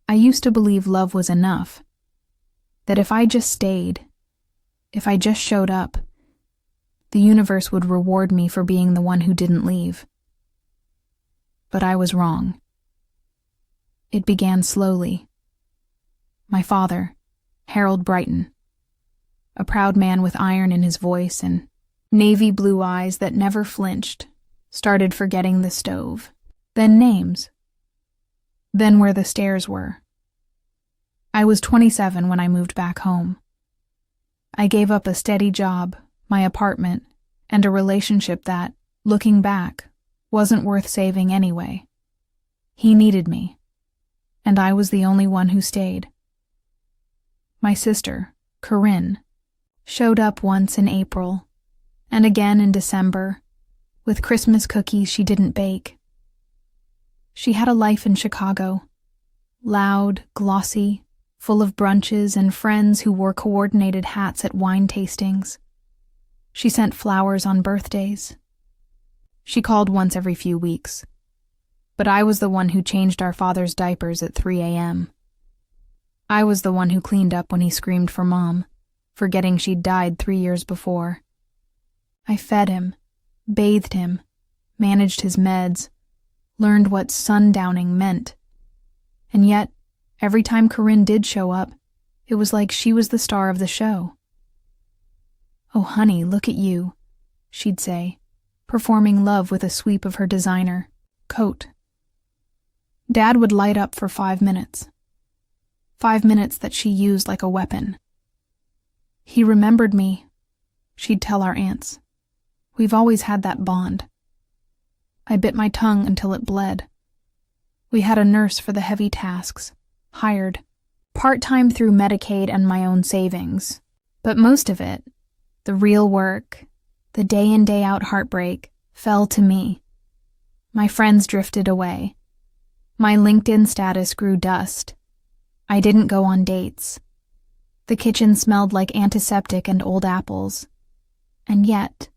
I used to believe love was enough, that if I just stayed, if I just showed up, the universe would reward me for being the one who didn't leave. But I was wrong. It began slowly. My father, Harold Brighton, a proud man with iron in his voice and navy blue eyes that never flinched, started forgetting the stove, then names, then where the stairs were. I was 27 when I moved back home. I gave up a steady job, my apartment, and a relationship that, looking back, wasn't worth saving anyway. He needed me, and I was the only one who stayed. My sister, Corinne, showed up once in April, and again in December, with Christmas cookies she didn't bake. She had a life in Chicago, loud, glossy, full of brunches and friends who wore coordinated hats at wine tastings. She sent flowers on birthdays. She called once every few weeks. But I was the one who changed our father's diapers at 3 a.m. I was the one who cleaned up when he screamed for Mom, forgetting she'd died 3 years before. I fed him, bathed him, managed his meds, learned what sundowning meant. And yet, every time Corinne did show up, it was like she was the star of the show. "Oh, honey, look at you," she'd say, performing love with a sweep of her designer coat. Dad would light up for 5 minutes. 5 minutes that she used like a weapon. "He remembered me," she'd tell our aunts. "We've always had that bond." I bit my tongue until it bled. We had a nurse for the heavy tasks, hired, part-time through Medicaid and my own savings. But most of it, the real work, the day-in day-out heartbreak, fell to me. My friends drifted away. My LinkedIn status grew dust. I didn't go on dates. The kitchen smelled like antiseptic and old apples. And yet,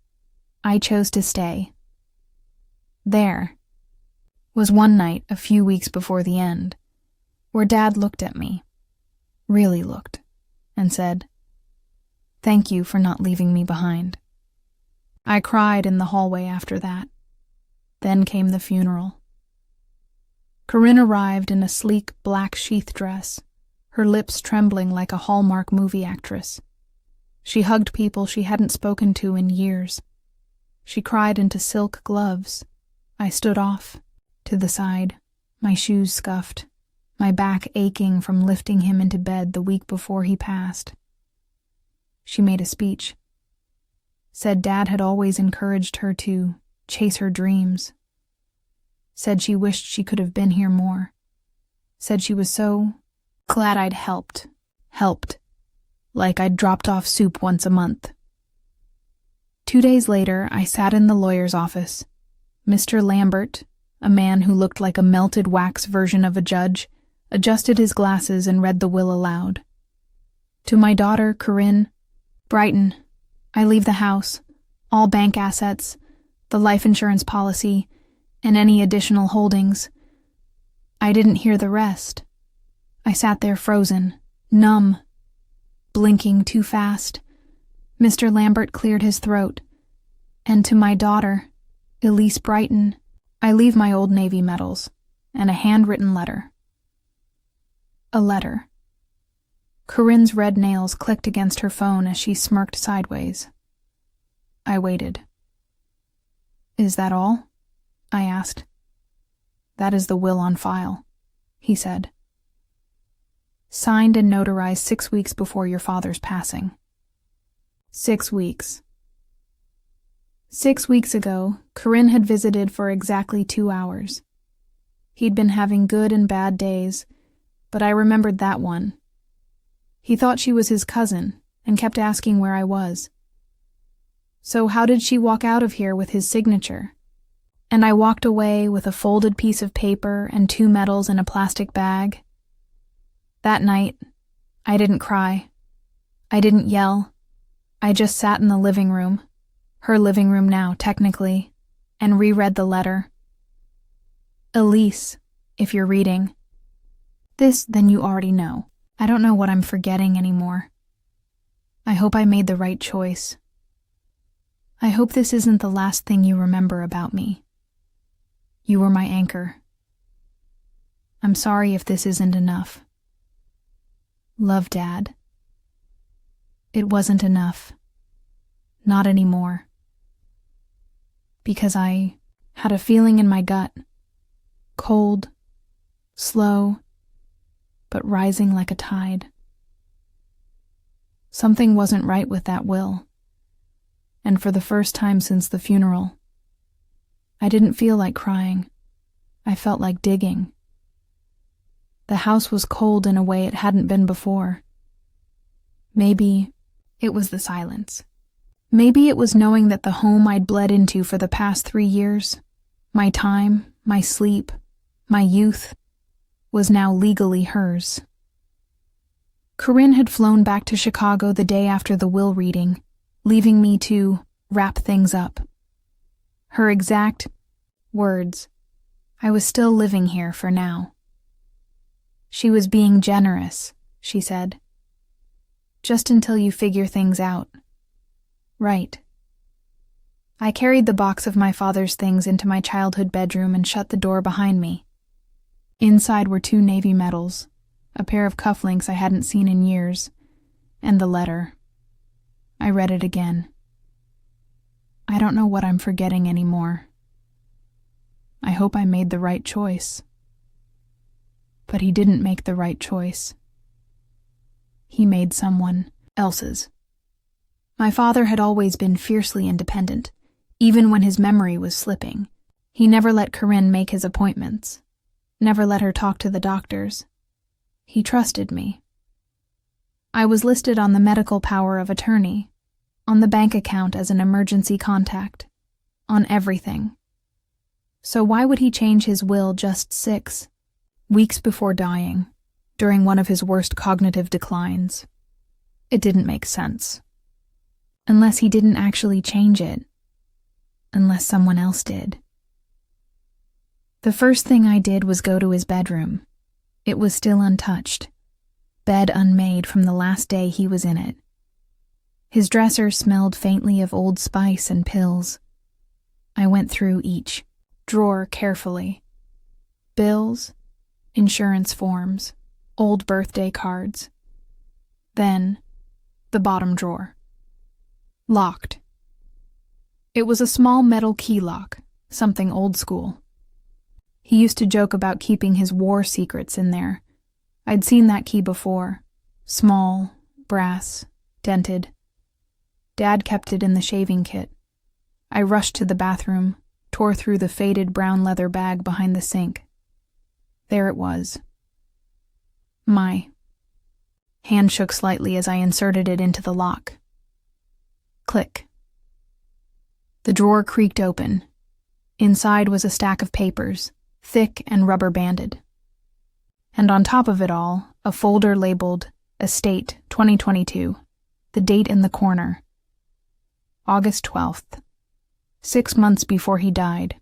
I chose to stay. There was one night a few weeks before the end, where Dad looked at me, really looked, and said, "Thank you for not leaving me behind." I cried in the hallway after that. Then came the funeral. Corinne arrived in a sleek black sheath dress, her lips trembling like a Hallmark movie actress. She hugged people she hadn't spoken to in years. She cried into silk gloves. I stood off, to the side, my shoes scuffed, my back aching from lifting him into bed the week before he passed. She made a speech. Said Dad had always encouraged her to chase her dreams. Said she wished she could have been here more. Said she was so glad I'd helped, like I'd dropped off soup once a month. 2 days later, I sat in the lawyer's office. Mr. Lambert, a man who looked like a melted wax version of a judge, adjusted his glasses and read the will aloud. To my daughter, Corinne Brighton, I leave the house, all bank assets, the life insurance policy, and any additional holdings. I didn't hear the rest. I sat there frozen, numb, blinking too fast. Mr. Lambert cleared his throat. And to my daughter, Elise Brighton, I leave my old Navy medals and a handwritten letter. A letter. Corinne's red nails clicked against her phone as she smirked sideways. I waited. "Is that all?" I asked. "That is the will on file," he said. "Signed and notarized 6 weeks before your father's passing." 6 weeks. 6 weeks ago, Corinne had visited for exactly 2 hours. He'd been having good and bad days, but I remembered that one. He thought she was his cousin and kept asking where I was. So how did she walk out of here with his signature? And I walked away with a folded piece of paper and 2 medals in a plastic bag. That night, I didn't cry. I didn't yell. I just sat in the living room, her living room now, technically, and reread the letter. Elise, if you're reading, This, then you already know. I don't know what I'm forgetting anymore. I hope I made the right choice. I hope this isn't the last thing you remember about me. You were my anchor. I'm sorry if this isn't enough. Love, Dad. It wasn't enough. Not anymore. Because I had a feeling in my gut. Cold, slow, but rising like a tide. Something wasn't right with that will. And for the first time since the funeral, I didn't feel like crying. I felt like digging. The house was cold in a way it hadn't been before. Maybe it was the silence. Maybe it was knowing that the home I'd bled into for the past 3 years, my time, my sleep, my youth, was now legally hers. Corinne had flown back to Chicago the day after the will reading, leaving me to wrap things up. Her exact words, "I was still living here for now." She was being generous, she said. Just until you figure things out. Right. I carried the box of my father's things into my childhood bedroom and shut the door behind me. Inside were 2 navy medals, a pair of cufflinks I hadn't seen in years, and the letter. I read it again. I don't know what I'm forgetting anymore. I hope I made the right choice. But he didn't make the right choice. He made someone else's. My father had always been fiercely independent, even when his memory was slipping. He never let Corinne make his appointments, never let her talk to the doctors. He trusted me. I was listed on the medical power of attorney, on the bank account as an emergency contact, on everything. So why would he change his will just 6 weeks before dying, during one of his worst cognitive declines? It didn't make sense. Unless he didn't actually change it. Unless someone else did. The first thing I did was go to his bedroom. It was still untouched. Bed unmade from the last day he was in it. His dresser smelled faintly of Old Spice and pills. I went through each drawer carefully. Bills, insurance forms, old birthday cards. Then, the bottom drawer. Locked. It was a small metal key lock, something old school. He used to joke about keeping his war secrets in there. I'd seen that key before. Small, brass, dented. Dad kept it in the shaving kit. I rushed to the bathroom, tore through the faded brown leather bag behind the sink. There it was. My hand shook slightly as I inserted it into the lock. Click. The drawer creaked open. Inside was a stack of papers, thick and rubber-banded. And on top of it all, a folder labeled Estate 2022, the date in the corner. August 12th, 6 months before he died.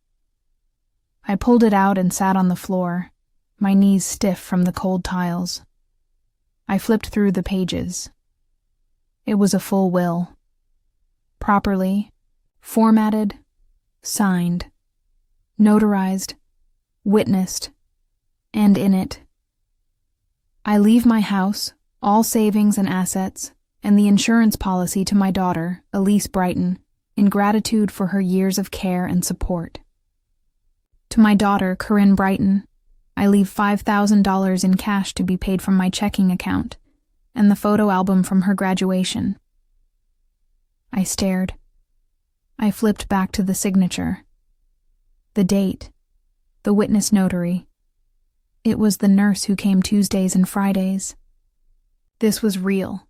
I pulled it out and sat on the floor, my knees stiff from the cold tiles. I flipped through the pages. It was a full will. Properly, formatted, signed, notarized, witnessed, and in it, I leave my house, all savings and assets, and the insurance policy to my daughter, Elise Brighton, in gratitude for her years of care and support. To my daughter, Corinne Brighton, I leave $5,000 in cash to be paid from my checking account, and the photo album from her graduation. I stared. I flipped back to the signature. The date. The witness notary. It was the nurse who came Tuesdays and Fridays. This was real.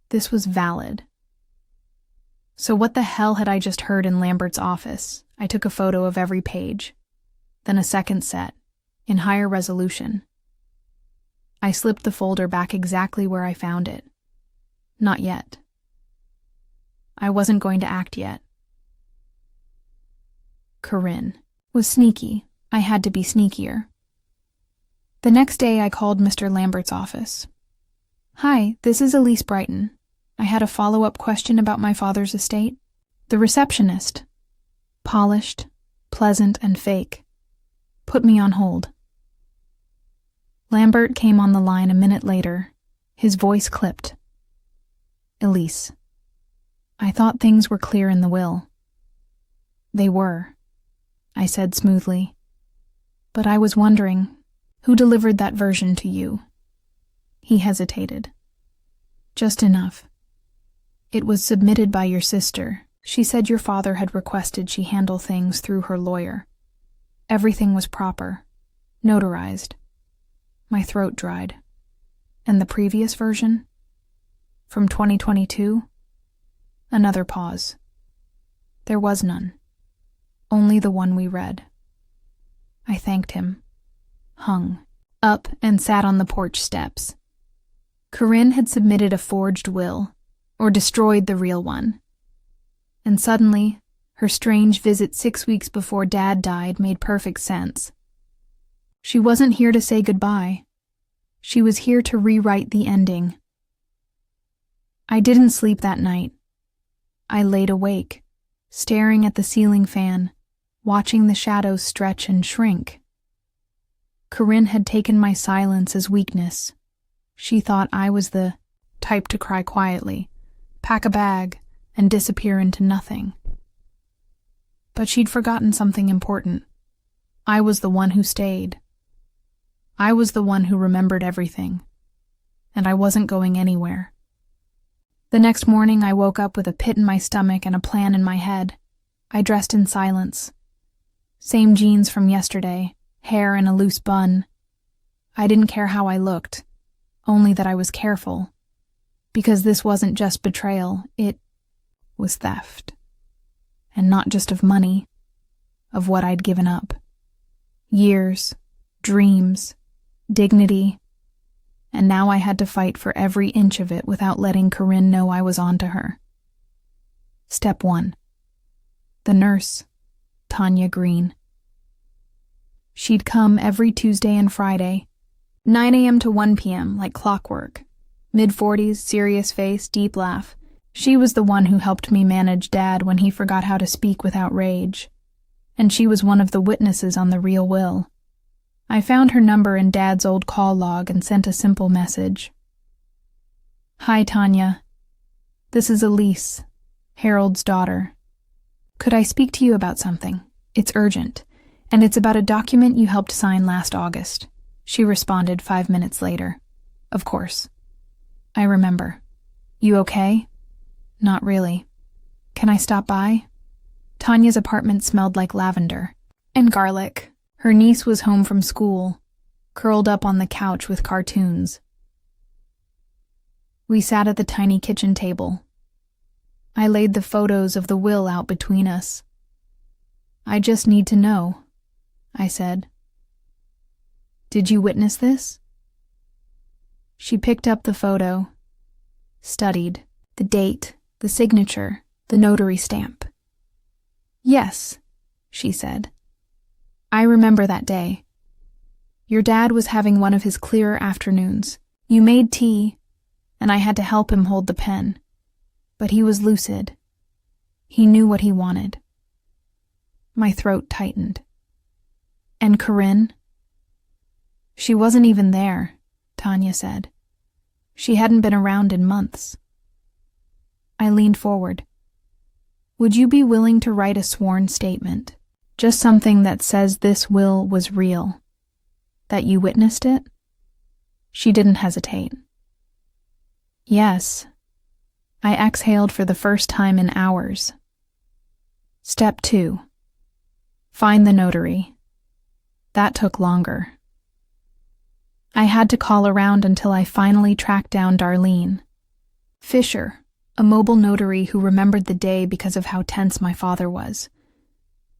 This was valid. So what the hell had I just heard in Lambert's office? I took a photo of every page. Then a second set, in higher resolution. I slipped the folder back exactly where I found it. Not yet. I wasn't going to act yet. Corinne was sneaky. I had to be sneakier. The next day I called Mr. Lambert's office. "Hi, this is Elise Brighton. I had a follow-up question about my father's estate." The receptionist, polished, pleasant, and fake, put me on hold. Lambert came on the line a minute later, his voice clipped. "Elise, I thought things were clear in the will." "They were," I said smoothly. "But I was wondering, who delivered that version to you?" He hesitated. "Just enough. It was submitted by your sister. She said your father had requested she handle things through her lawyer. Everything was proper, notarized." My throat dried. "And the previous version? From 2022? Another pause. "There was none. Only the one we read." I thanked him, hung up, and sat on the porch steps. Corinne had submitted a forged will, or destroyed the real one. And suddenly, her strange visit 6 weeks before Dad died made perfect sense. She wasn't here to say goodbye. She was here to rewrite the ending. I didn't sleep that night. I laid awake, staring at the ceiling fan, watching the shadows stretch and shrink. Corinne had taken my silence as weakness. She thought I was the type to cry quietly, pack a bag, and disappear into nothing. But she'd forgotten something important. I was the one who stayed. I was the one who remembered everything. And I wasn't going anywhere. The next morning I woke up with a pit in my stomach and a plan in my head. I dressed in silence. Same jeans from yesterday, hair in a loose bun. I didn't care how I looked, only that I was careful. Because this wasn't just betrayal, it was theft. And not just of money, of what I'd given up. Years, dreams, dignity, and now I had to fight for every inch of it without letting Corinne know I was onto her. Step 1. The nurse, Tanya Green. She'd come every Tuesday and Friday, 9 a.m. to 1 p.m., like clockwork. Mid-40s, serious face, deep laugh. She was the one who helped me manage Dad when he forgot how to speak without rage. And she was one of the witnesses on the real will. I found her number in Dad's old call log and sent a simple message. "Hi, Tanya. This is Elise, Harold's daughter. Could I speak to you about something? It's urgent, and it's about a document you helped sign last August." She responded 5 minutes later. "Of course. I remember. You okay?" "Not really. Can I stop by?" Tanya's apartment smelled like lavender and garlic. Her niece was home from school, curled up on the couch with cartoons. We sat at the tiny kitchen table. I laid the photos of the will out between us. "I just need to know," I said. "Did you witness this?" She picked up the photo, studied the date, the signature, the notary stamp. "Yes," she said. "I remember that day. Your dad was having one of his clearer afternoons. You made tea, and I had to help him hold the pen. But he was lucid. He knew what he wanted." My throat tightened. "And Corinne?" "She wasn't even there," Tanya said. "She hadn't been around in months." I leaned forward. "Would you be willing to write a sworn statement? Just something that says this will was real. That you witnessed it?" She didn't hesitate. "Yes." I exhaled for the first time in hours. Step 2. Find the notary. That took longer. I had to call around until I finally tracked down Darlene Fisher, a mobile notary who remembered the day because of how tense my father was.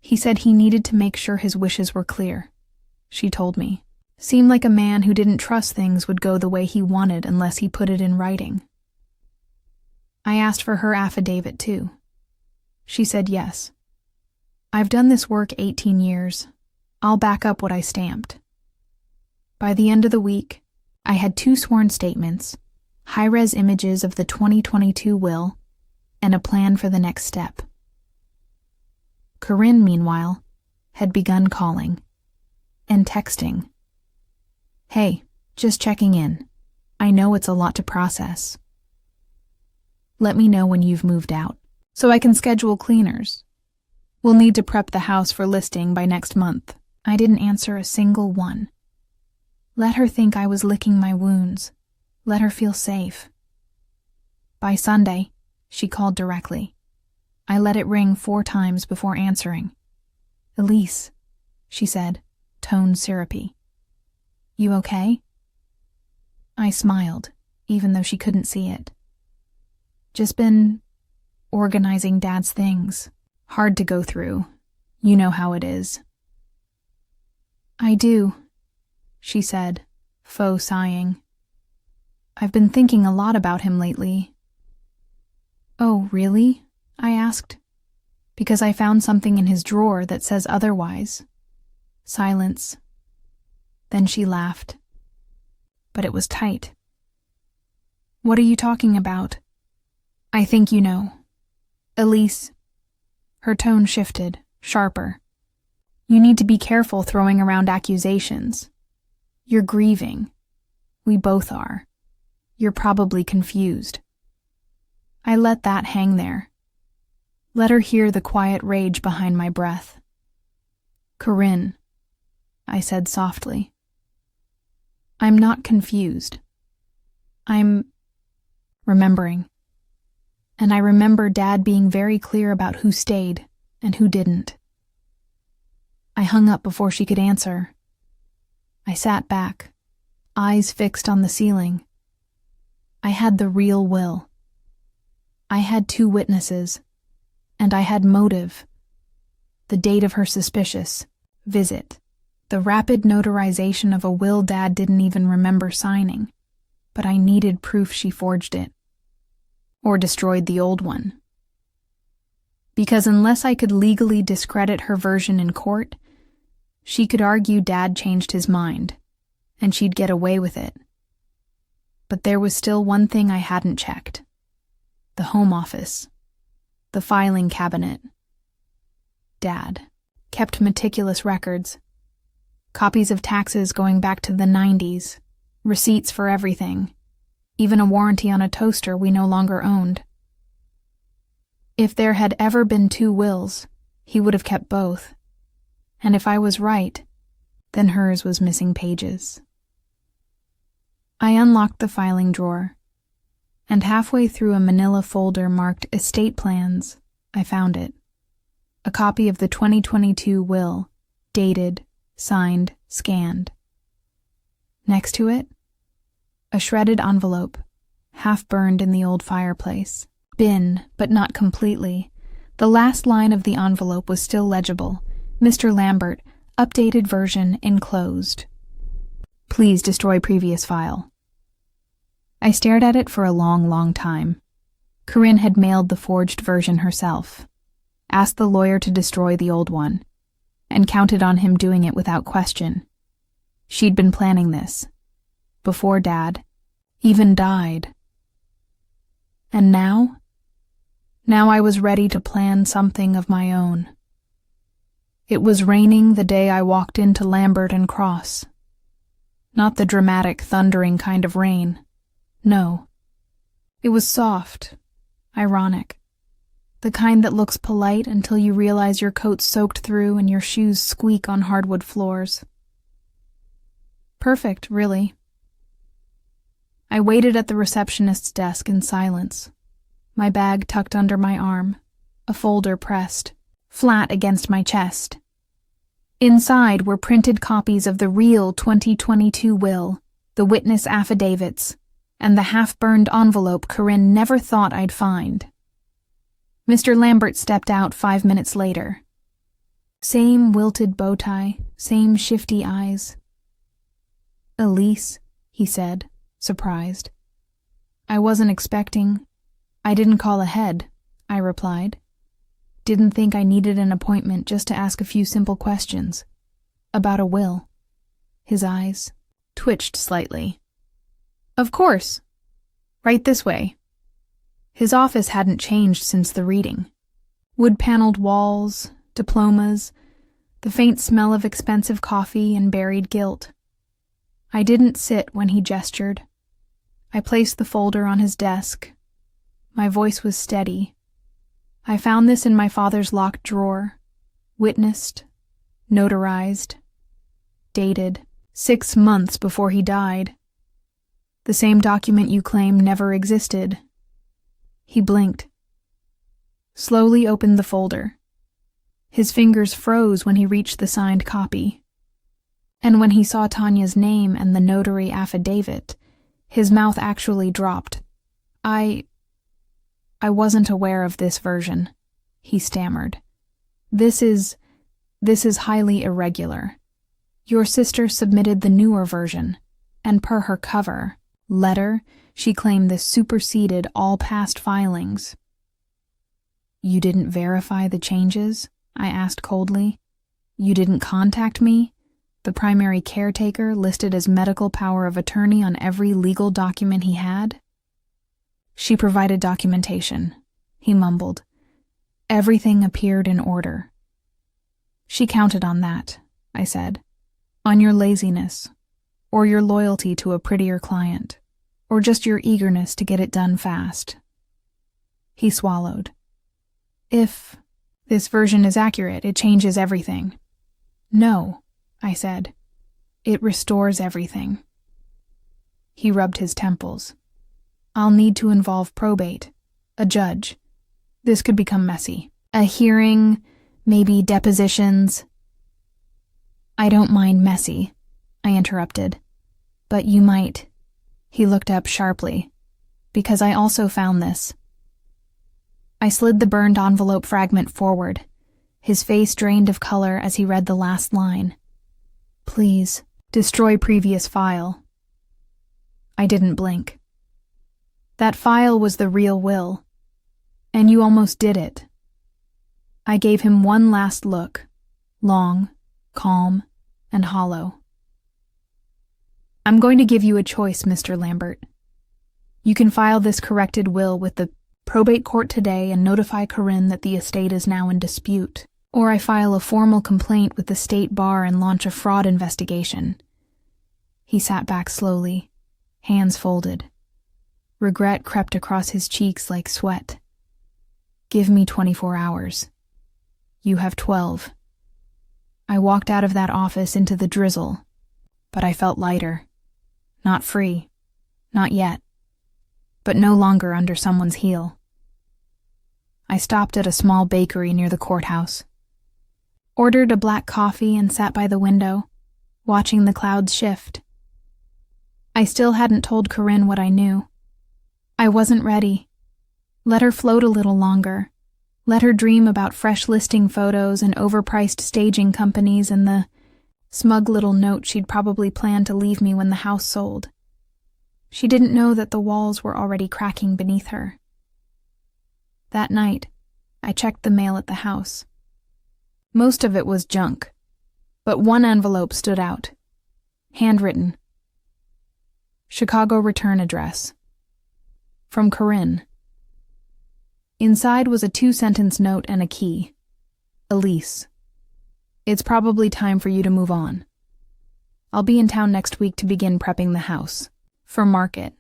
He said he needed to make sure his wishes were clear. She told me. Seemed like a man who didn't trust things would go the way he wanted unless he put it in writing. I asked for her affidavit too. She said yes. "I've done this work 18 years. I'll back up what I stamped." By the end of the week, I had 2 sworn statements, high-res images of the 2022 will, and a plan for the next step. Corinne, meanwhile, had begun calling and texting. "Hey, just checking in. I know it's a lot to process. Let me know when you've moved out, so I can schedule cleaners. We'll need to prep the house for listing by next month." I didn't answer a single one. Let her think I was licking my wounds. Let her feel safe. By Sunday, she called directly. I let it ring 4 times before answering. "Elise," she said, tone syrupy. "You okay?" I smiled, even though she couldn't see it. "Just been organizing Dad's things. Hard to go through. You know how it is." "I do," she said, faux sighing. "I've been thinking a lot about him lately." "Oh, really?" I asked, because I found something in his drawer that says otherwise. Silence. Then she laughed. But it was tight. "What are you talking about?" "I think you know. Elise." Her tone shifted, sharper. "You need to be careful throwing around accusations. You're grieving. We both are. You're probably confused." I let that hang there. Let her hear the quiet rage behind my breath. "Corinne," I said softly. "I'm not confused. I'm remembering. And I remember Dad being very clear about who stayed and who didn't." I hung up before she could answer. I sat back, eyes fixed on the ceiling. I had the real will. I had 2 witnesses, and I had motive. The date of her suspicious visit, the rapid notarization of a will Dad didn't even remember signing, but I needed proof she forged it, or destroyed the old one. Because unless I could legally discredit her version in court, she could argue Dad changed his mind, and she'd get away with it. But there was still one thing I hadn't checked. The home office. The filing cabinet. Dad kept meticulous records. Copies of taxes going back to the 90s. Receipts for everything. Even a warranty on a toaster we no longer owned. If there had ever been 2 wills, he would have kept both. And if I was right, then hers was missing pages. I unlocked the filing drawer, and halfway through a manila folder marked Estate Plans, I found it. A copy of the 2022 will, dated, signed, scanned. Next to it, a shredded envelope, half burned in the old fireplace. Been, but not completely. The last line of the envelope was still legible. "Mr. Lambert, updated version enclosed. Please destroy previous file." I stared at it for a long time. Corinne had mailed the forged version herself, asked the lawyer to destroy the old one, and counted on him doing it without question. She'd been planning this, before Dad even died. And now? Now I was ready to plan something of my own. It was raining the day I walked into Lambert and Cross. Not the dramatic, thundering kind of rain. No. It was soft, ironic. The kind that looks polite until you realize your coat's soaked through and your shoes squeak on hardwood floors. Perfect, really. I waited at the receptionist's desk in silence, my bag tucked under my arm, a folder pressed, flat against my chest. Inside were printed copies of the real 2022 will, the witness affidavits, and the half-burned envelope Corinne never thought I'd find. Mr. Lambert stepped out 5 minutes later. Same wilted bow tie, same shifty eyes. "Elise," he said, surprised. "I wasn't expecting. I didn't call ahead," I replied. Didn't think I needed an appointment just to ask a few simple questions. About a will. His eyes twitched slightly. Of course. Right this way. His office hadn't changed since the reading. Wood-paneled walls, diplomas, the faint smell of expensive coffee and buried guilt. I didn't sit when he gestured. I placed the folder on his desk. My voice was steady. I found this in my father's locked drawer, witnessed, notarized, dated 6 months before he died. The same document you claim never existed. He blinked. Slowly opened the folder. His fingers froze when he reached the signed copy. And when he saw Tanya's name and the notary affidavit, his mouth actually dropped. I wasn't aware of this version, he stammered. This is highly irregular. Your sister submitted the newer version, and per her cover letter, she claimed this superseded all past filings. You didn't verify the changes? I asked coldly. You didn't contact me? The primary caretaker listed as medical power of attorney on every legal document he had? She provided documentation, he mumbled. Everything appeared in order. She counted on that, I said. On your laziness, or your loyalty to a prettier client, or just your eagerness to get it done fast. He swallowed. If this version is accurate, it changes everything. No, I said. It restores everything. He rubbed his temples. I'll need to involve probate, a judge. This could become messy. A hearing, maybe depositions. I don't mind messy, I interrupted. But you might. He looked up sharply. Because I also found this. I slid the burned envelope fragment forward. His face drained of color as he read the last line. Please, destroy previous file. I didn't blink. That file was the real will. And you almost did it. I gave him one last look, long, calm, and hollow. I'm going to give you a choice, Mr. Lambert. You can file this corrected will with the probate court today and notify Corinne that the estate is now in dispute, or I file a formal complaint with the state bar and launch a fraud investigation. He sat back slowly, hands folded. Regret crept across his cheeks like sweat. Give me 24 hours. You have 12. I walked out of that office into the drizzle, but I felt lighter. Not free. Not yet. But no longer under someone's heel. I stopped at a small bakery near the courthouse. Ordered a black coffee and sat by the window, watching the clouds shift. I still hadn't told Corinne what I knew. I wasn't ready. Let her float a little longer. Let her dream about fresh listing photos and overpriced staging companies and the smug little note she'd probably planned to leave me when the house sold. She didn't know that the walls were already cracking beneath her. That night, I checked the mail at the house. Most of it was junk, but one envelope stood out. Handwritten. Chicago return address. From Corinne. Inside was a 2-sentence note and a key. Elise. It's probably time for you to move on. I'll be in town next week to begin prepping the house. For market.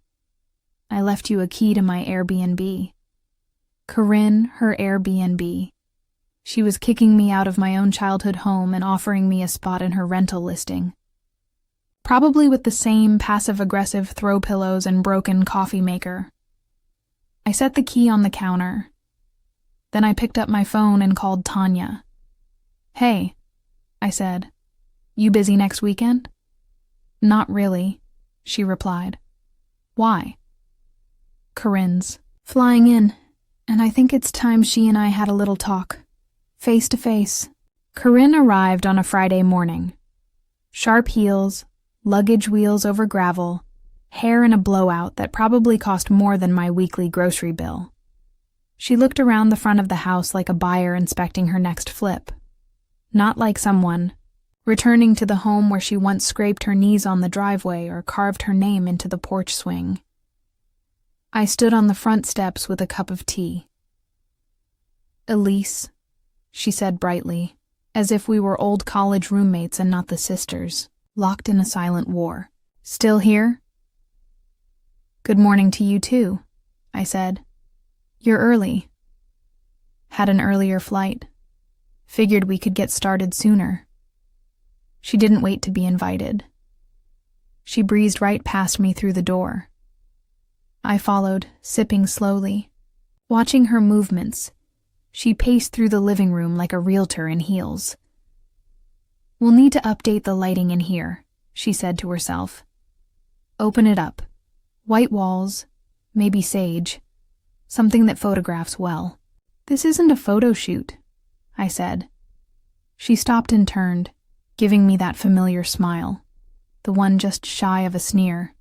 I left you a key to my Airbnb. Corinne, her Airbnb. She was kicking me out of my own childhood home and offering me a spot in her rental listing. Probably with the same passive-aggressive throw pillows and broken coffee maker. I set the key on the counter. Then I picked up my phone and called Tanya. Hey, I said. You busy next weekend? Not really, she replied. Why? Corinne's flying in, and I think it's time she and I had a little talk. Face to face. Corinne arrived on a Friday morning. Sharp heels, luggage wheels over gravel, hair in a blowout that probably cost more than my weekly grocery bill. She looked around the front of the house like a buyer inspecting her next flip. Not like someone, returning to the home where she once scraped her knees on the driveway or carved her name into the porch swing. I stood on the front steps with a cup of tea. "Elise," she said brightly, as if we were old college roommates and not the sisters, locked in a silent war. "Still here?" "Good morning to you too," I said. "You're early." "Had an earlier flight. Figured we could get started sooner." She didn't wait to be invited. She breezed right past me through the door. I followed, sipping slowly. Watching her movements, she paced through the living room like a realtor in heels. "We'll need to update the lighting in here," she said to herself. "Open it up. White walls, maybe sage, something that photographs well." "This isn't a photo shoot," I said. She stopped and turned, giving me that familiar smile, the one just shy of a sneer.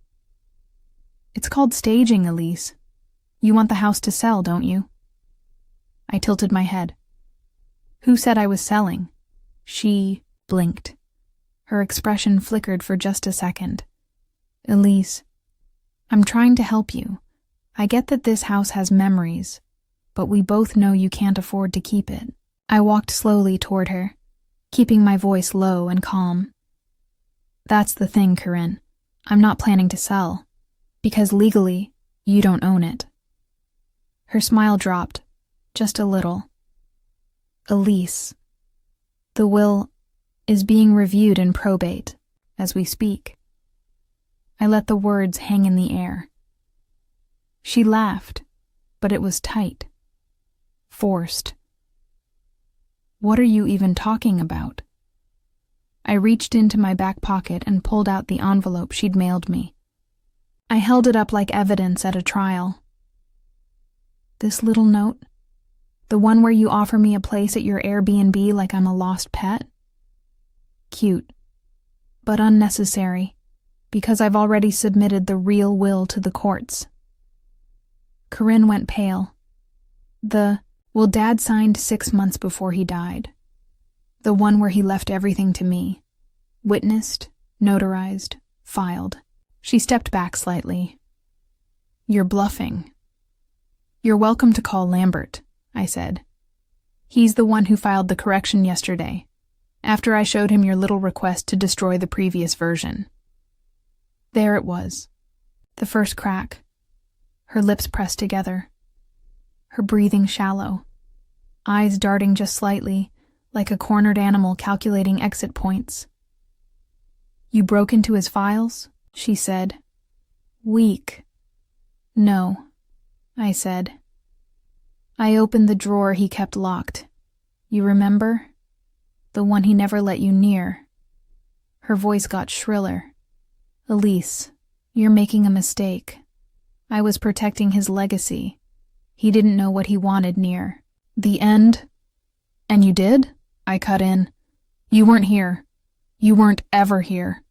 "It's called staging, Elise. You want the house to sell, don't you?" I tilted my head. "Who said I was selling?" She blinked. Her expression flickered for just a second. "Elise, I'm trying to help you. I get that this house has memories, but we both know you can't afford to keep it." I walked slowly toward her, keeping my voice low and calm. "That's the thing, Corinne. I'm not planning to sell, because legally, you don't own it." Her smile dropped, just a little. "Elise, the will is being reviewed in probate as we speak." I let the words hang in the air. She laughed, but it was tight, forced. "What are you even talking about?" I reached into my back pocket and pulled out the envelope she'd mailed me. I held it up like evidence at a trial. "This little note? The one where you offer me a place at your Airbnb like I'm a lost pet? Cute, but unnecessary, because I've already submitted the real will to the courts." Corinne went pale. Well, Dad signed 6 months before he died. The one where he left everything to me. Witnessed, notarized, filed. She stepped back slightly. "You're bluffing." "You're welcome to call Lambert," I said. "He's the one who filed the correction yesterday, after I showed him your little request to destroy the previous version." There it was. The first crack. Her lips pressed together. Her breathing shallow. Eyes darting just slightly, like a cornered animal calculating exit points. "You broke into his files?" she said. "Weak." "No," I said. "I opened the drawer he kept locked. You remember? The one he never let you near." Her voice got shriller. "Elise, you're making a mistake. I was protecting his legacy. He didn't know what he wanted near. The end." "And you did?" I cut in. "You weren't here. You weren't ever here.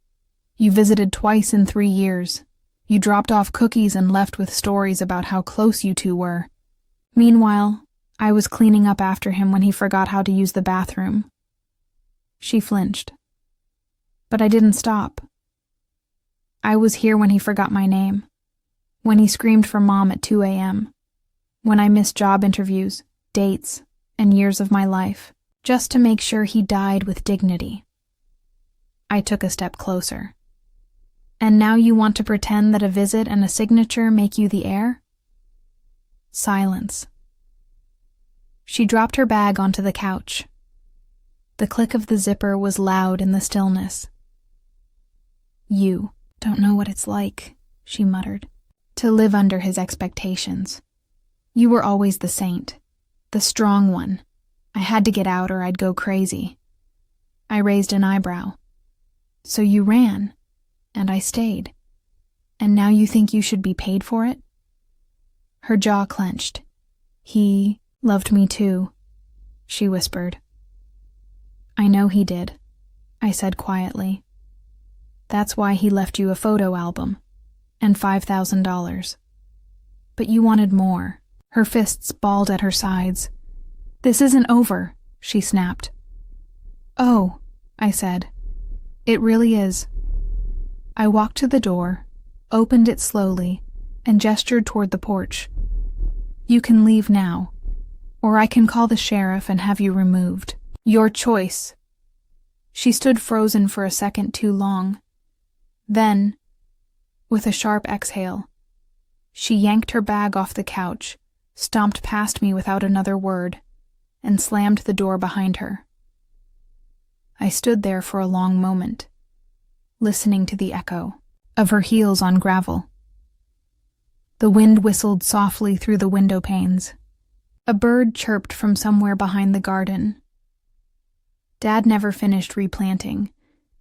You visited twice in 3 years. You dropped off cookies and left with stories about how close you two were. Meanwhile, I was cleaning up after him when he forgot how to use the bathroom." She flinched. "But I didn't stop. I was here when he forgot my name, when he screamed for Mom at 2 a.m., when I missed job interviews, dates, and years of my life, just to make sure he died with dignity." I took a step closer. "And now you want to pretend that a visit and a signature make you the heir?" Silence. She dropped her bag onto the couch. The click of the zipper was loud in the stillness. "You don't know what it's like," she muttered, "to live under his expectations. You were always the saint, the strong one. I had to get out or I'd go crazy." I raised an eyebrow. "So you ran, and I stayed. And now you think you should be paid for it?" Her jaw clenched. "He loved me too," she whispered. "I know he did," I said quietly. "That's why he left you a photo album, and $5,000. But you wanted more." Her fists balled at her sides. "This isn't over," she snapped. "Oh," I said, It really is. I walked to the door, opened it slowly, and gestured toward the porch. You can leave now, or I can call the sheriff and have you removed. Your choice. She stood frozen for a second too long. Then, with a sharp exhale, she yanked her bag off the couch, stomped past me without another word, and slammed the door behind her. I stood there for a long moment, listening to the echo of her heels on gravel. The wind whistled softly through the window panes. A bird chirped from somewhere behind the garden. Dad never finished replanting,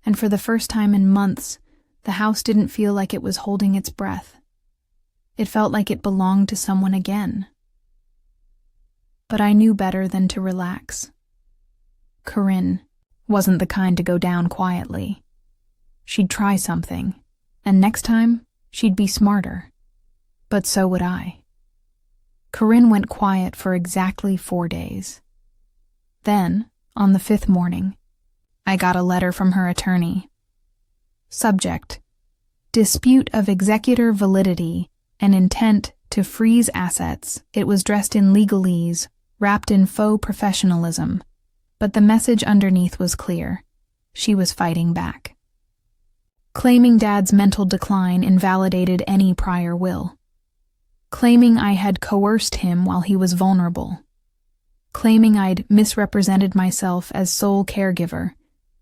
and for the first time in months, the house didn't feel like it was holding its breath. It felt like it belonged to someone again. But I knew better than to relax. Corinne wasn't the kind to go down quietly. She'd try something, and next time, she'd be smarter. But so would I. Corinne went quiet for exactly 4 days. Then, on the 5th morning, I got a letter from her attorney. Subject: dispute of executor validity and intent to freeze assets. It was dressed in legalese, wrapped in faux professionalism, but the message underneath was clear. She was fighting back. Claiming Dad's mental decline invalidated any prior will. Claiming I had coerced him while he was vulnerable. Claiming I'd misrepresented myself as sole caregiver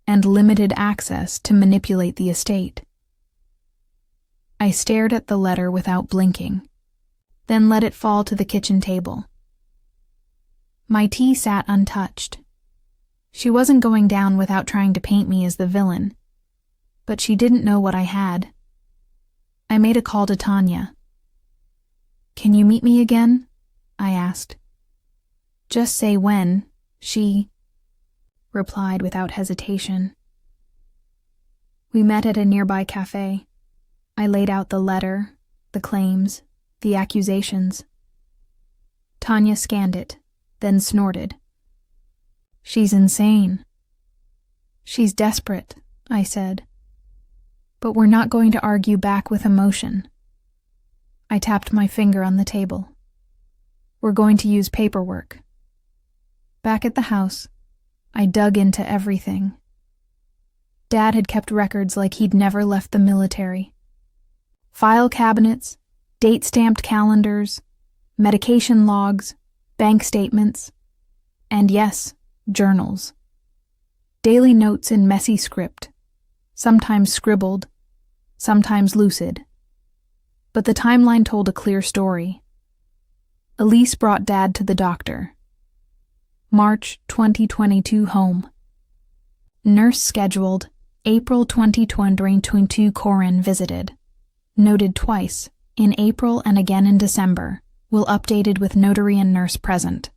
and limited access to manipulate the estate. I stared at the letter without blinking, then let it fall to the kitchen table. My tea sat untouched. She wasn't going down without trying to paint me as the villain, but she didn't know what I had. I made a call to Tanya. Can you meet me again? I asked. Just say when, she replied without hesitation. We met at a nearby cafe. I laid out the letter, the claims, the accusations. Tanya scanned it, then snorted. She's insane. She's desperate, I said. But we're not going to argue back with emotion. I tapped my finger on the table. We're going to use paperwork. Back at the house, I dug into everything. Dad had kept records like he'd never left the military. File cabinets, date-stamped calendars, medication logs, bank statements, and yes, journals. Daily notes in messy script, sometimes scribbled, sometimes lucid. But the timeline told a clear story. Elise brought Dad to the doctor. March 2022 home. Nurse scheduled. April 2022 Corinne visited. Noted twice, in April and again in December, will updated with notary and nurse present.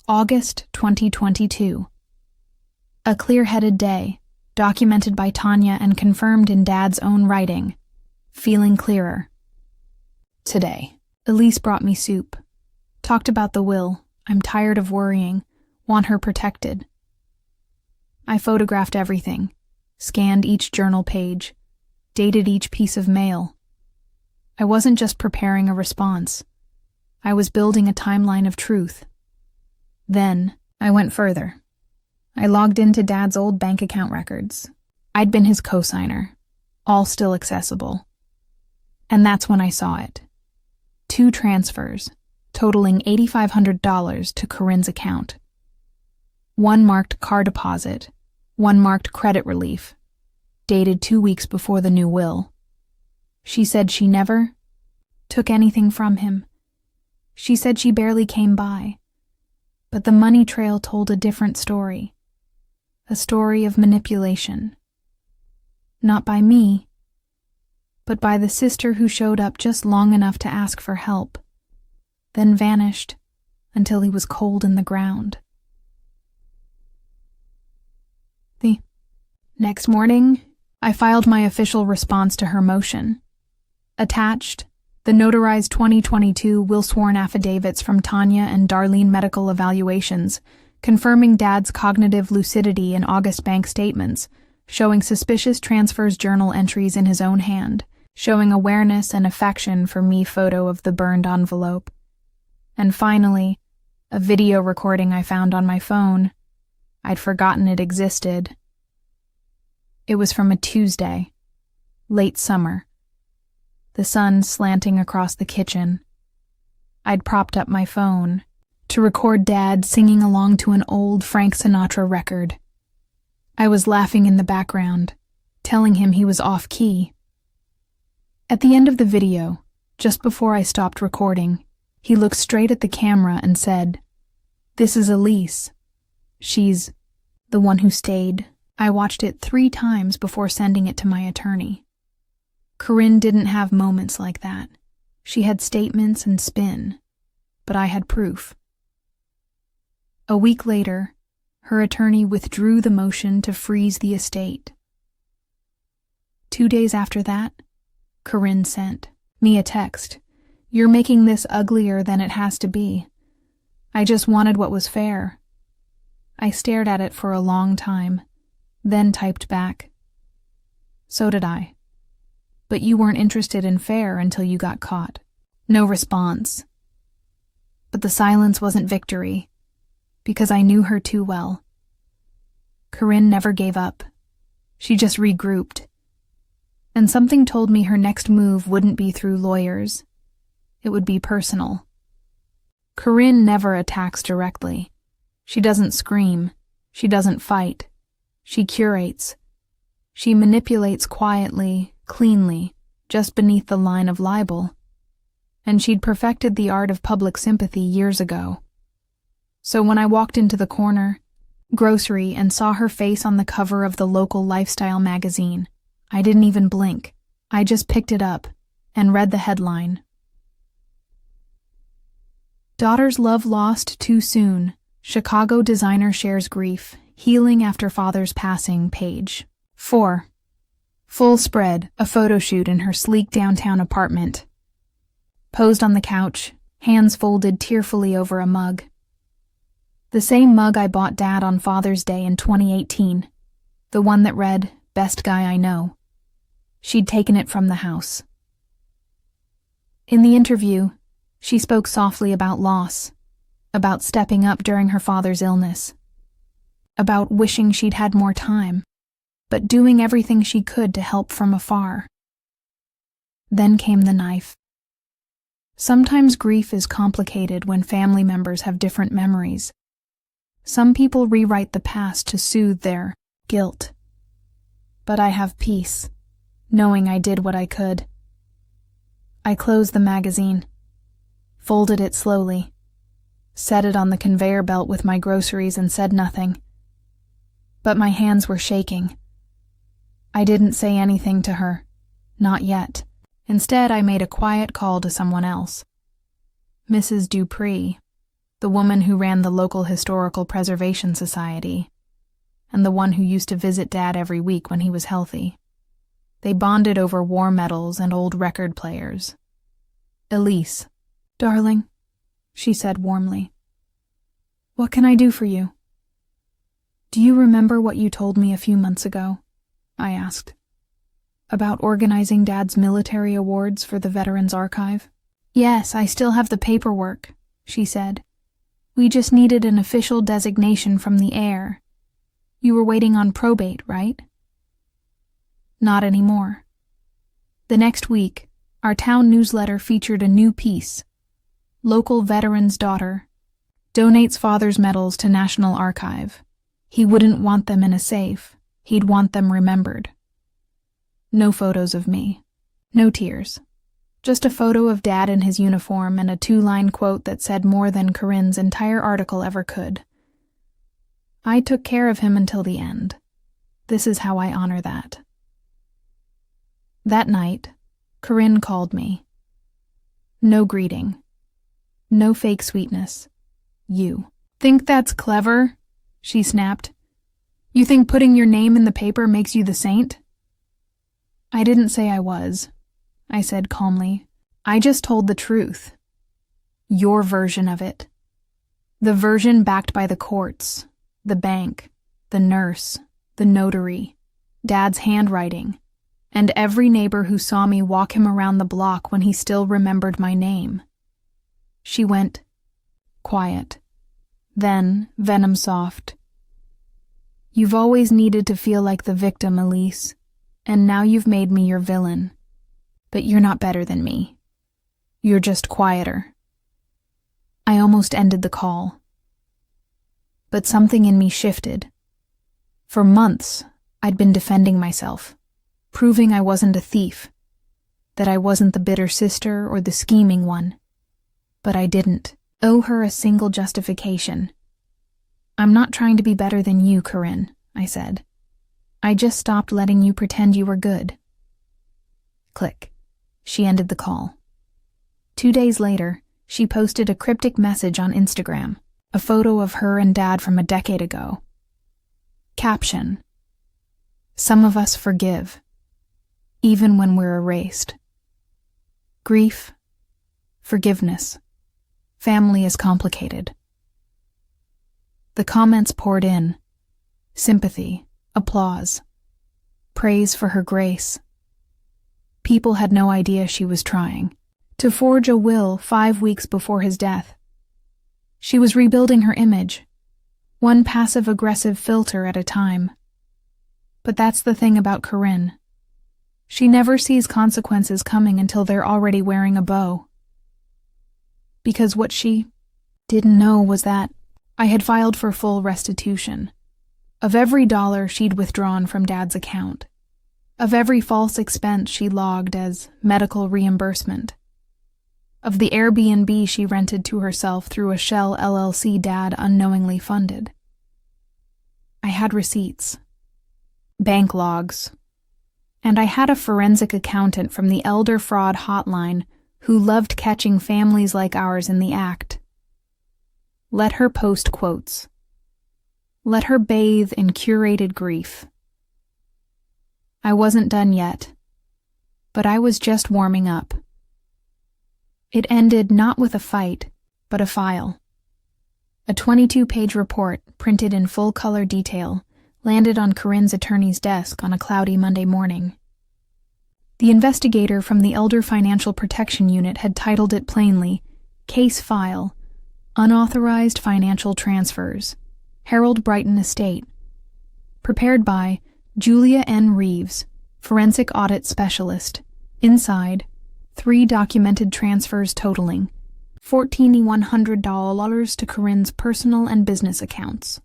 August 2022. A clear-headed day, documented by Tanya and confirmed in Dad's own writing. Feeling clearer. Today, Elise brought me soup. Talked about the will. I'm tired of worrying. Want her protected. I photographed everything. Scanned each journal page. Dated each piece of mail. I wasn't just preparing a response. I was building a timeline of truth. Then, I went further. I logged into Dad's old bank account records. I'd been his cosigner. All still accessible. And that's when I saw it. 2 transfers, totaling $8,500 to Corinne's account. One marked car deposit, one marked credit relief, dated 2 weeks before the new will. She said she never took anything from him. She said she barely came by. But the money trail told a different story. A story of manipulation. Not by me, but by the sister who showed up just long enough to ask for help, then vanished until he was cold in the ground. The next morning, I filed my official response to her motion. Attached, the notarized 2022 will-sworn affidavits from Tanya and Darlene medical evaluations, confirming Dad's cognitive lucidity in August bank statements, showing suspicious transfers journal entries in his own hand, showing awareness and affection for me photo of the burned envelope. And finally, a video recording I found on my phone. I'd forgotten it existed. It was from a Tuesday, late summer. The sun slanting across the kitchen. I'd propped up my phone to record Dad singing along to an old Frank Sinatra record. I was laughing in the background, telling him he was off key. At the end of the video, just before I stopped recording, he looked straight at the camera and said, "This is Elise. She's the one who stayed." I watched it 3 times before sending it to my attorney. Corinne didn't have moments like that. She had statements and spin, but I had proof. A week later, her attorney withdrew the motion to freeze the estate. 2 days after that, Corinne sent me a text. "You're making this uglier than it has to be. I just wanted what was fair." I stared at it for a long time, then typed back, "So did I. But you weren't interested in fair until you got caught." No response. But the silence wasn't victory, because I knew her too well. Corinne never gave up. She just regrouped. And something told me her next move wouldn't be through lawyers. It would be personal. Corinne never attacks directly. She doesn't scream. She doesn't fight. She curates. She manipulates quietly, cleanly, just beneath the line of libel. And she'd perfected the art of public sympathy years ago. So when I walked into the corner, grocery, and saw her face on the cover of the local lifestyle magazine, I didn't even blink. I just picked it up and read the headline. "Daughter's love lost too soon. Chicago designer shares grief. Healing after father's passing," page 4. Full spread, a photo shoot in her sleek downtown apartment. Posed on the couch, hands folded tearfully over a mug. The same mug I bought Dad on Father's Day in 2018. The one that read, "Best guy I know." She'd taken it from the house. In the interview, she spoke softly about loss, about stepping up during her father's illness, about wishing she'd had more time, but doing everything she could to help from afar. Then came the knife. Sometimes grief is complicated when family members have different memories. Some people rewrite the past to soothe their guilt. But I have peace, knowing I did what I could. I closed the magazine, folded it slowly, set it on the conveyor belt with my groceries and said nothing. But my hands were shaking. I didn't say anything to her, not yet. Instead, I made a quiet call to someone else. Mrs. Dupree, the woman who ran the local historical preservation society, and the one who used to visit Dad every week when he was healthy. They bonded over war medals and old record players. "Elise, darling," she said warmly. "What can I do for you?" "Do you remember what you told me a few months ago?" I asked. "About organizing Dad's military awards for the Veterans Archive?" "Yes, I still have the paperwork," she said. "We just needed an official designation from the heir. You were waiting on probate, right?" "Not anymore." The next week, our town newsletter featured a new piece. Local veteran's daughter donates father's medals to National Archive. He wouldn't want them in a safe. He'd want them remembered. No photos of me. No tears. Just a photo of Dad in his uniform and a 2-line quote that said more than Corinne's entire article ever could. I took care of him until the end. This is how I honor that. That night, Corinne called me. No greeting. No fake sweetness. "You think that's clever?" she snapped. "You think putting your name in the paper makes you the saint?" "I didn't say I was," I said calmly. "I just told the truth. Your version of it. The version backed by the courts, the bank, the nurse, the notary, Dad's handwriting, and every neighbor who saw me walk him around the block when he still remembered my name. She went quiet, then venom soft. You've always needed to feel like the victim, Elise, and now you've made me your villain. But you're not better than me. You're just quieter. I almost ended the call. But something in me shifted. For months, I'd been defending myself, proving I wasn't a thief, that I wasn't the bitter sister or the scheming one. But I didn't owe her a single justification. I'm not trying to be better than you, Corinne, I said. I just stopped letting you pretend you were good. Click. She ended the call. 2 days later, she posted a cryptic message on Instagram, a photo of her and Dad from a decade ago. Caption: Some of us forgive, even when we're erased. Grief, forgiveness, family is complicated. The comments poured in: sympathy, applause, praise for her grace. People had no idea she was trying to forge a will 5 weeks before his death. She was rebuilding her image, one passive-aggressive filter at a time. But that's the thing about Corinne. She never sees consequences coming until they're already wearing a bow. Because what she didn't know was that I had filed for full restitution of every dollar she'd withdrawn from Dad's account, of every false expense she logged as medical reimbursement, of the Airbnb she rented to herself through a shell LLC Dad unknowingly funded. I had receipts, bank logs, and I had a forensic accountant from the Elder Fraud Hotline who loved catching families like ours in the act. Let her post quotes. Let her bathe in curated grief. I wasn't done yet, but I was just warming up. It ended not with a fight, but a file. A 22-page report, printed in full-color detail, landed on Corinne's attorney's desk on a cloudy Monday morning. The investigator from the Elder Financial Protection Unit had titled it plainly, Case File, Unauthorized Financial Transfers, Harold Brighton Estate. Prepared by Julia N. Reeves, Forensic Audit Specialist. Inside, 3 documented transfers totaling $1,400 to Corinne's personal and business accounts.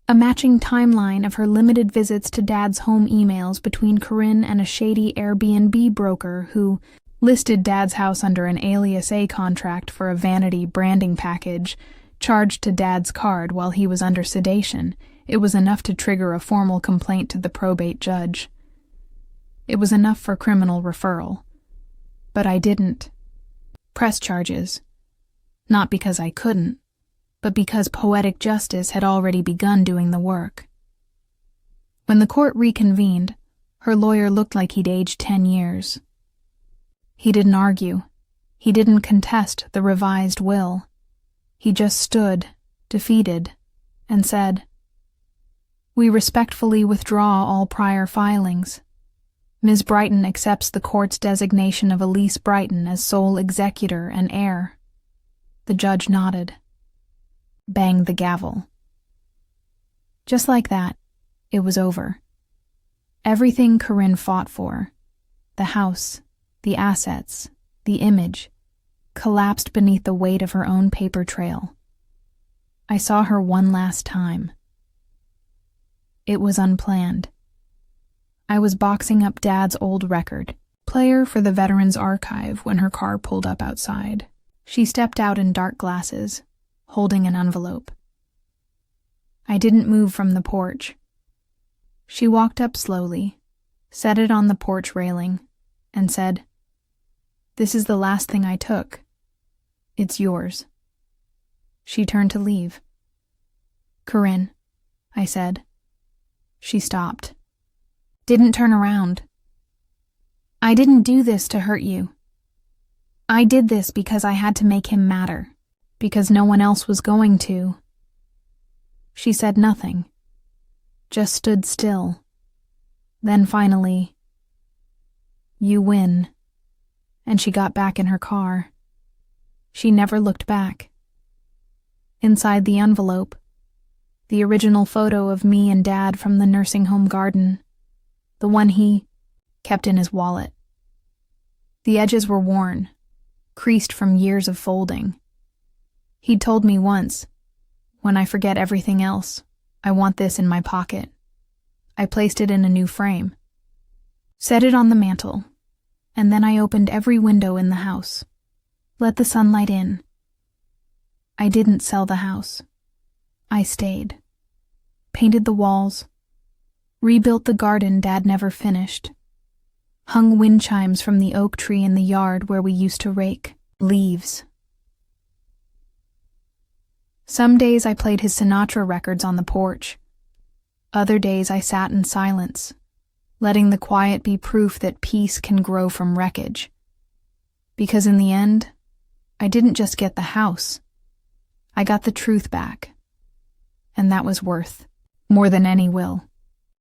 A matching timeline of her limited visits to Dad's home emails between Corinne and a shady Airbnb broker who listed Dad's house under an Alias A contract for a vanity branding package charged to Dad's card while he was under sedation. It was enough to trigger a formal complaint to the probate judge. It was enough for criminal referral. But I didn't press charges. Not because I couldn't, but because poetic justice had already begun doing the work. When the court reconvened, her lawyer looked like he'd aged 10 years. He didn't argue. He didn't contest the revised will. He just stood, defeated, and said, "We respectfully withdraw all prior filings. Ms. Brighton accepts the court's designation of Elise Brighton as sole executor and heir." The judge nodded. Banged the gavel. Just like that, it was over. Everything Corinne fought for, the house, the assets, the image, collapsed beneath the weight of her own paper trail. I saw her one last time. It was unplanned. I was boxing up Dad's old record, player for the Veterans Archive, when her car pulled up outside. She stepped out in dark glasses, holding an envelope. I didn't move from the porch. She walked up slowly, set it on the porch railing, and said, "This is the last thing I took. It's yours." She turned to leave. "Corinne," I said. She stopped. Didn't turn around. "I didn't do this to hurt you. I did this because I had to make him matter, because no one else was going to." She said nothing, just stood still, Then finally, you win. And she got back in her car. She never looked back. Inside the envelope, the original photo of me and Dad from the nursing home garden, the one he kept in his wallet. The edges were worn, creased from years of folding. He'd told me once, when I forget everything else, I want this in my pocket. I placed it in a new frame, set it on the mantel, and then I opened every window in the house, let the sunlight in. I didn't sell the house. I stayed, painted the walls, rebuilt the garden Dad never finished, hung wind chimes from the oak tree in the yard where we used to rake leaves. Some days I played his Sinatra records on the porch. Other days I sat in silence, letting the quiet be proof that peace can grow from wreckage. Because in the end, I didn't just get the house. I got the truth back. And that was worth more than any will.